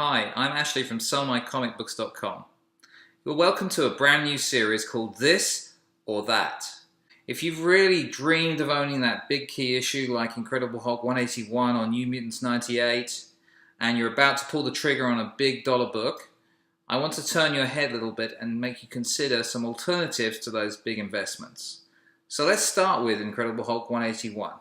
Hi, I'm Ashley from sellmycomicbooks.com. You're welcome to a brand new series called This or That. If you've really dreamed of owning that big key issue like Incredible Hulk 181 or New Mutants 98, and you're about to pull the trigger on a big dollar book, I want to turn your head a little bit and make you consider some alternatives to those big investments. So let's start with Incredible Hulk 181.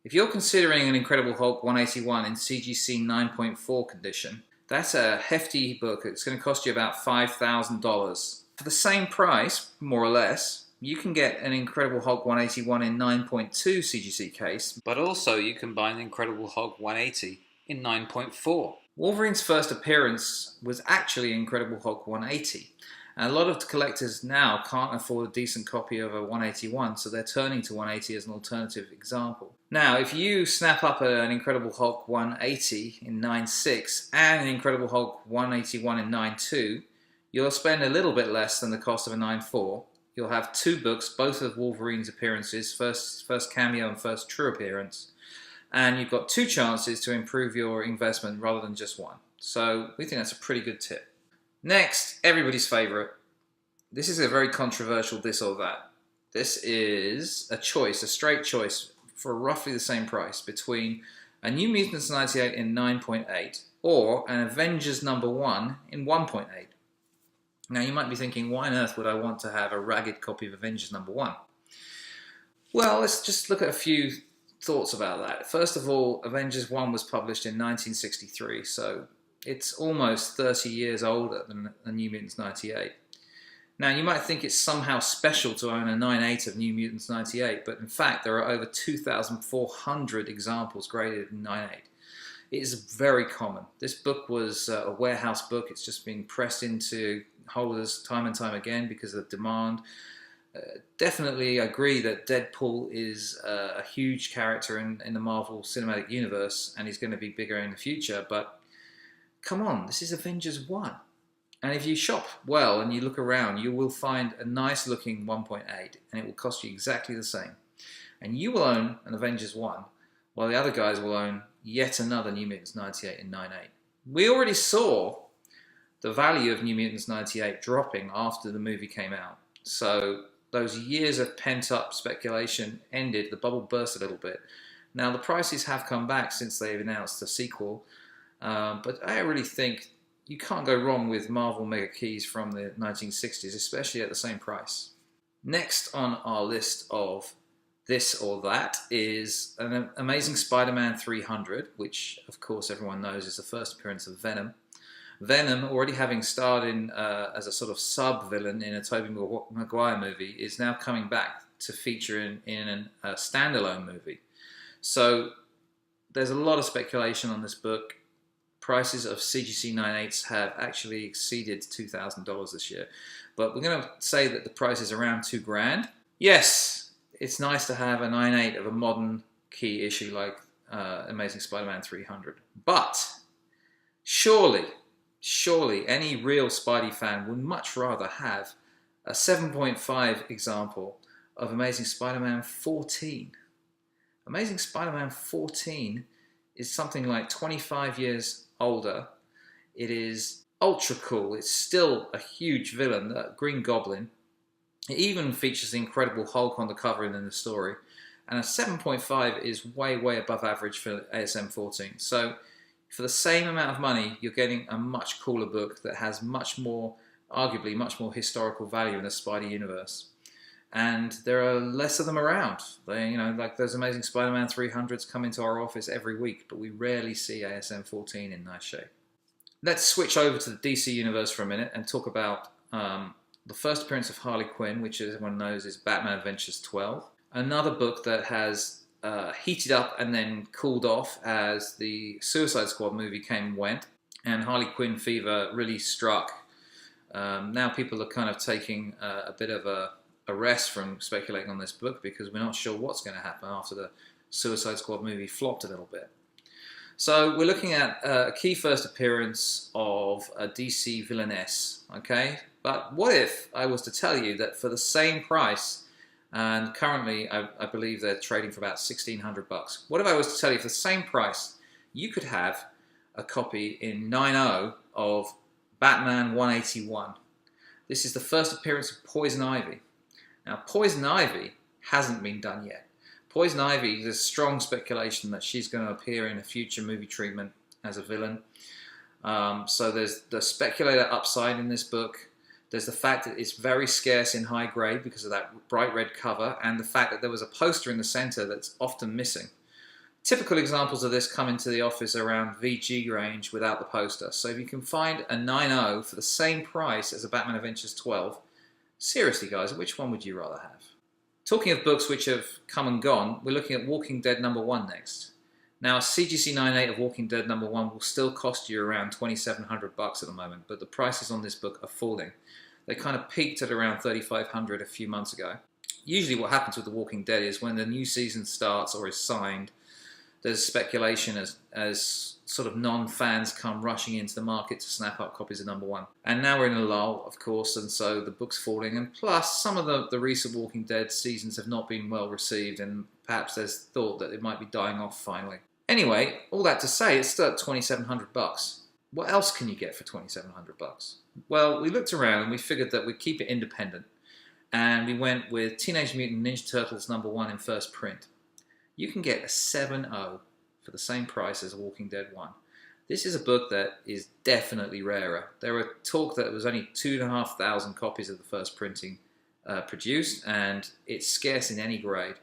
If you're considering an Incredible Hulk 181 in CGC 9.4 condition, that's a hefty book. It's going to cost you about $5,000. For the same price, more or less, you can get an Incredible Hulk 181 in 9.2 CGC case, but also you can buy an Incredible Hulk 180 in 9.4. Wolverine's first appearance was actually Incredible Hulk 180. And a lot of collectors now can't afford a decent copy of a 181, so they're turning to 180 as an alternative example. Now, if you snap up an Incredible Hulk 180 in 9.6 and an Incredible Hulk 181 in 9.2, you'll spend a little bit less than the cost of a 9.4. You'll have two books, both of Wolverine's appearances, first cameo and first true appearance, and you've got two chances to improve your investment rather than just one. So we think that's a pretty good tip. Next, everybody's favorite. This is a very controversial this or that. This is a choice, a straight choice for roughly the same price between a New Mutants 98 in 9.8 or an Avengers #1 in 1.8. Now you might be thinking, why on earth would I want to have a ragged copy of Avengers #1? Well, let's just look at a few thoughts about that. First of all, Avengers 1 was published in 1963, so it's almost 30 years older than the New Mutants 98. Now, you might think it's somehow special to own a 9.8 of New Mutants 98, but in fact, there are over 2,400 examples graded in 9.8. It is very common. This book was a warehouse book. It's just been pressed into holders time and time again because of the demand. Definitely agree that Deadpool is a huge character in the Marvel Cinematic Universe, and he's going to be bigger in the future, but come on, this is Avengers 1. And if you shop well and you look around, you will find a nice looking 1.8 and it will cost you exactly the same. And you will own an Avengers 1 while the other guys will own yet another New Mutants 98 in 9.8. We already saw the value of New Mutants 98 dropping after the movie came out. So those years of pent up speculation ended, the bubble burst a little bit. Now the prices have come back since they've announced the sequel. But I really think you can't go wrong with Marvel Mega Keys from the 1960s, especially at the same price. Next on our list of this or that is an Amazing Spider-Man 300, which of course everyone knows is the first appearance of Venom. Venom, already having starred in as a sort of sub-villain in a Tobey Maguire movie, is now coming back to feature in a standalone movie. So there's a lot of speculation on this book. Prices of CGC 9.8s have actually exceeded $2,000 this year. But we're going to say that the price is around $2,000. Yes, it's nice to have a 9.8 of a modern key issue like Amazing Spider-Man 300. But surely any real Spidey fan would much rather have a 7.5 example of Amazing Spider-Man 14. Amazing Spider-Man 14 is something like 25 years older. It is ultra cool. It's still a huge villain, the Green Goblin. It even features the Incredible Hulk on the cover and in the story. And a 7.5 is way above average for ASM 14. So for the same amount of money, you're getting a much cooler book that has arguably much more historical value in the Spidey universe. And there are less of them around. They, like those Amazing Spider-Man 300s come into our office every week, but we rarely see ASM 14 in nice shape. Let's switch over to the DC universe for a minute and talk about the first appearance of Harley Quinn, which as everyone knows is Batman Adventures 12. Another book that has heated up and then cooled off as the Suicide Squad movie came and went, and Harley Quinn fever really struck. Now people are kind of taking a bit of a rest from speculating on this book because we're not sure what's going to happen after the Suicide Squad movie flopped a little bit. So we're looking at a key first appearance of a DC villainess, okay? But what if I was to tell you that for the same price, and currently I believe they're trading for about $1,600. What if I was to tell you for the same price, you could have a copy in 9.0 of Batman 181. This is the first appearance of Poison Ivy. Now, Poison Ivy hasn't been done yet. Poison Ivy, there's strong speculation that she's going to appear in a future movie treatment as a villain. So there's the speculator upside in this book. There's the fact that it's very scarce in high grade because of that bright red cover, and the fact that there was a poster in the center that's often missing. Typical examples of this come into the office around VG range without the poster. So if you can find a 9.0 for the same price as a Batman Adventures 12, seriously guys, which one would you rather have? Talking of books which have come and gone, we're looking at Walking Dead #1 next. Now, CGC 9.8 of Walking Dead #1 will still cost you around $2,700 at the moment, but the prices on this book are falling. They kind of peaked at around $3,500 a few months ago. Usually what happens with The Walking Dead is when the new season starts or is signed, there's speculation as sort of non-fans come rushing into the market to snap up copies of #1. And now we're in a lull, of course, and so the book's falling. And plus, some of the recent Walking Dead seasons have not been well received, and perhaps there's thought that it might be dying off finally. Anyway, all that to say, it's still at $2,700. What else can you get for $2,700? Well, we looked around and we figured that we'd keep it independent. And we went with Teenage Mutant Ninja Turtles #1 in first print. You can get a 7.0 for the same price as Walking Dead 1. This is a book that is definitely rarer. There were talk that it was only 2,500 copies of the first printing produced, and it's scarce in any grade.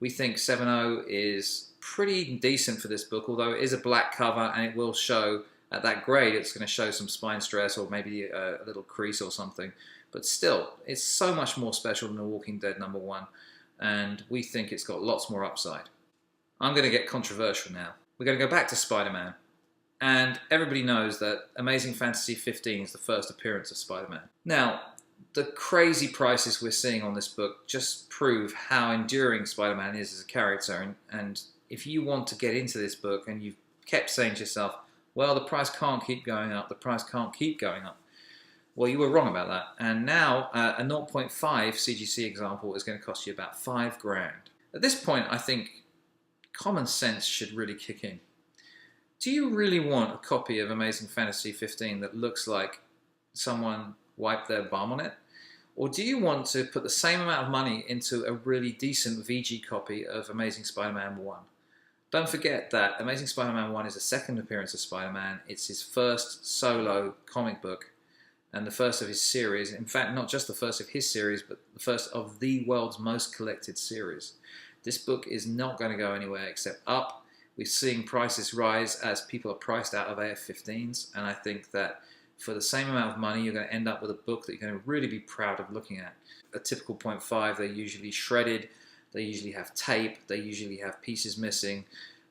We think 7.0 is pretty decent for this book, although it is a black cover and it will show, at that grade, it's going to show some spine stress or maybe a little crease or something. But still, it's so much more special than The Walking Dead #1, and we think it's got lots more upside. I'm going to get controversial now. We're going to go back to Spider-Man. And everybody knows that Amazing Fantasy 15 is the first appearance of Spider-Man. Now, the crazy prices we're seeing on this book just prove how enduring Spider-Man is as a character. And if you want to get into this book and you've kept saying to yourself, well, the price can't keep going up, the price can't keep going up. Well, you were wrong about that. And now a 0.5 CGC example is going to cost you about $5,000. At this point, I think common sense should really kick in. Do you really want a copy of Amazing Fantasy 15 that looks like someone wiped their bum on it? Or do you want to put the same amount of money into a really decent VG copy of Amazing Spider-Man 1? Don't forget that Amazing Spider-Man 1 is the second appearance of Spider-Man. It's his first solo comic book and the first of his series. In fact, not just the first of his series, but the first of the world's most collected series. This book is not going to go anywhere except up. We're seeing prices rise as people are priced out of AF-15s, and I think that for the same amount of money, you're going to end up with a book that you're going to really be proud of looking at. A typical 0.5, they're usually shredded, they usually have tape, they usually have pieces missing,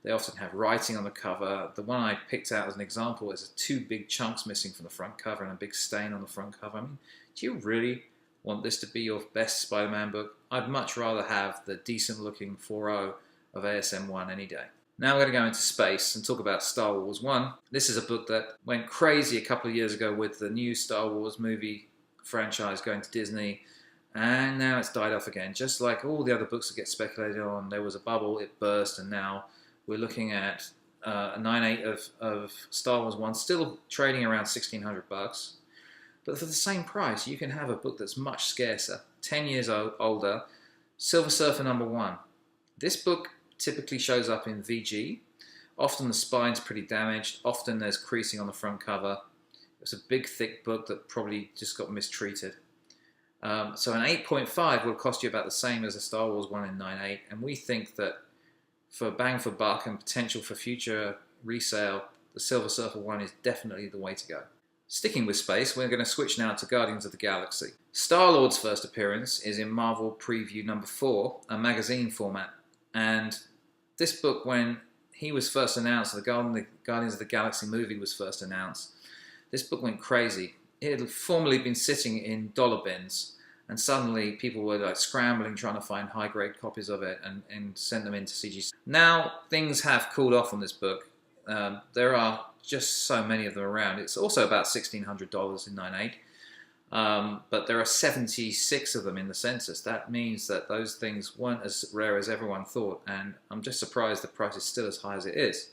they often have writing on the cover. The one I picked out as an example is 2 big chunks missing from the front cover and a big stain on the front cover. I mean, do you really want this to be your best Spider-Man book? I'd much rather have the decent looking 4.0 of ASM 1 any day. Now we're going to go into space and talk about Star Wars 1. This is a book that went crazy a couple of years ago with the new Star Wars movie franchise going to Disney, and now it's died off again. Just like all the other books that get speculated on, there was a bubble, it burst, and now we're looking at a 9.8 of Star Wars 1, still trading around $1,600. But for the same price, you can have a book that's much scarcer, 10 years older, Silver Surfer #1. This book typically shows up in VG. Often the spine's pretty damaged, often there's creasing on the front cover. It's a big, thick book that probably just got mistreated. So an 8.5 will cost you about the same as a Star Wars 1 in 9.8, and we think that for bang for buck and potential for future resale, the Silver Surfer 1 is definitely the way to go. Sticking with space, we're going to switch now to Guardians of the Galaxy. Star-Lord's first appearance is in Marvel Preview #4, a magazine format. And this book, when he was first announced, the Guardians of the Galaxy movie was first announced, this book went crazy. It had formerly been sitting in dollar bins, and suddenly people were like scrambling trying to find high-grade copies of it and send them into CGC. Now things have cooled off on this book. There are just so many of them around. It's also about $1,600 in 9.8, but there are 76 of them in the census. That means that those things weren't as rare as everyone thought, and I'm just surprised the price is still as high as it is.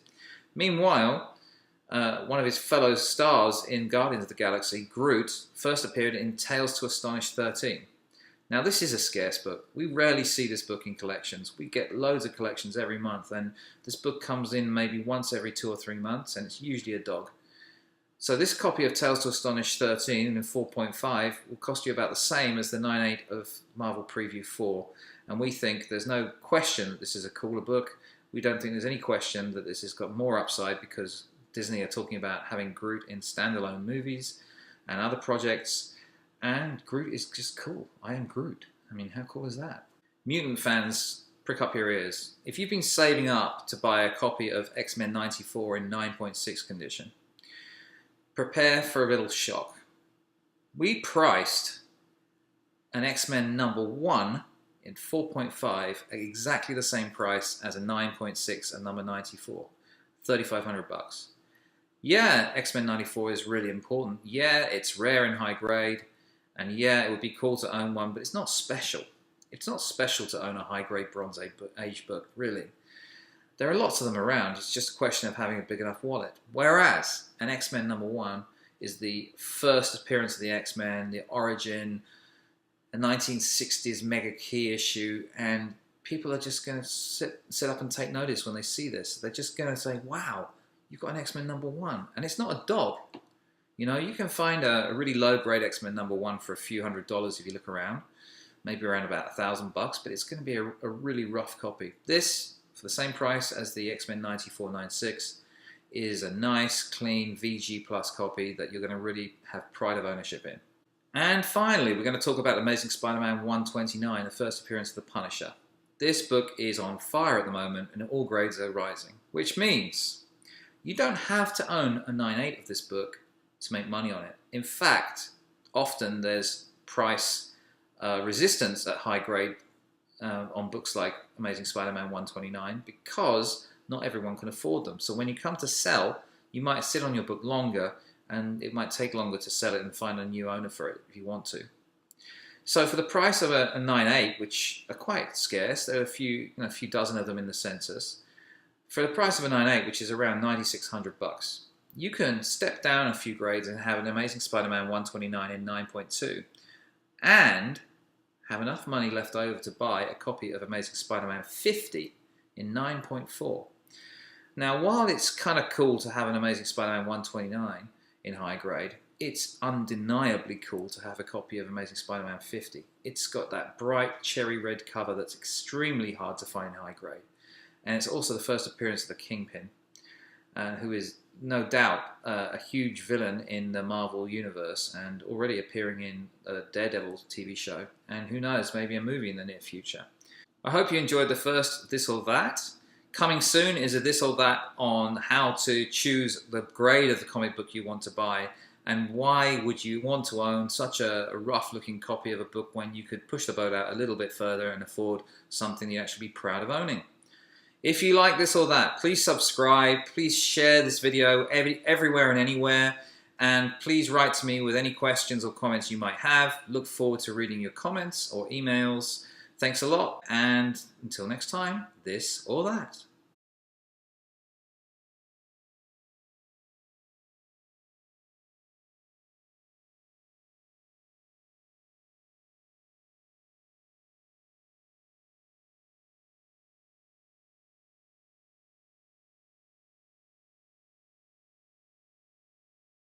Meanwhile, one of his fellow stars in Guardians of the Galaxy, Groot, first appeared in Tales to Astonish 13. Now this is a scarce book. We rarely see this book in collections. We get loads of collections every month, and this book comes in maybe once every 2 or 3 months, and it's usually a dog. So this copy of Tales to Astonish 13 in 4.5 will cost you about the same as the 9.8 of Marvel Preview 4, and we think there's no question that this is a cooler book. We don't think there's any question that this has got more upside, because Disney are talking about having Groot in standalone movies and other projects, and Groot is just cool. I am Groot. I mean, how cool is that? Mutant fans, prick up your ears. If you've been saving up to buy a copy of X-Men 94 in 9.6 condition, prepare for a little shock. We priced an X-Men #1 in 4.5 at exactly the same price as a 9.6 and number 94, $3,500. Yeah, X-Men 94 is really important. Yeah, it's rare and high grade, and yeah, it would be cool to own one, but it's not special. It's not special to own a high grade Bronze Age book, really. There are lots of them around. It's just a question of having a big enough wallet. Whereas an X-Men #1 is the first appearance of the X-Men, the origin, a 1960s mega key issue, and people are just going to sit up and take notice when they see this. They're just going to say, wow, you've got an X-Men #1. And it's not a dog. You know, you can find a really low-grade X-Men #1 for a few $100s if you look around. Maybe around about $1,000, but it's going to be a really rough copy. This, for the same price as the X-Men 94/96, is a nice, clean VG Plus copy that you're going to really have pride of ownership in. And finally, we're going to talk about Amazing Spider-Man 129, the first appearance of the Punisher. This book is on fire at the moment, and all grades are rising, which means you don't have to own a 9.8 of this book to make money on it. In fact, often there's price resistance at high grade on books like Amazing Spider-Man 129, because not everyone can afford them. So when you come to sell, you might sit on your book longer, and it might take longer to sell it and find a new owner for it if you want to. So for the price of a 9.8, which are quite scarce, there are a few dozen of them in the census. For the price of a 9.8, which is around $9,600, you can step down a few grades and have an Amazing Spider-Man 129 in 9.2, and have enough money left over to buy a copy of Amazing Spider-Man 50 in 9.4. Now, while it's kind of cool to have an Amazing Spider-Man 129 in high grade, it's undeniably cool to have a copy of Amazing Spider-Man 50. It's got that bright cherry red cover that's extremely hard to find in high grade. And it's also the first appearance of the Kingpin, who is no doubt a huge villain in the Marvel Universe, and already appearing in a Daredevil TV show, and who knows, maybe a movie in the near future. I hope you enjoyed the first This or That. Coming soon is a This or That on how to choose the grade of the comic book you want to buy, and why would you want to own such a rough-looking copy of a book when you could push the boat out a little bit further and afford something you'd actually be proud of owning. If you like This or That, please subscribe, please share this video everywhere and anywhere, and please write to me with any questions or comments you might have. Look forward to reading your comments or emails. Thanks a lot, and until next time, This or That.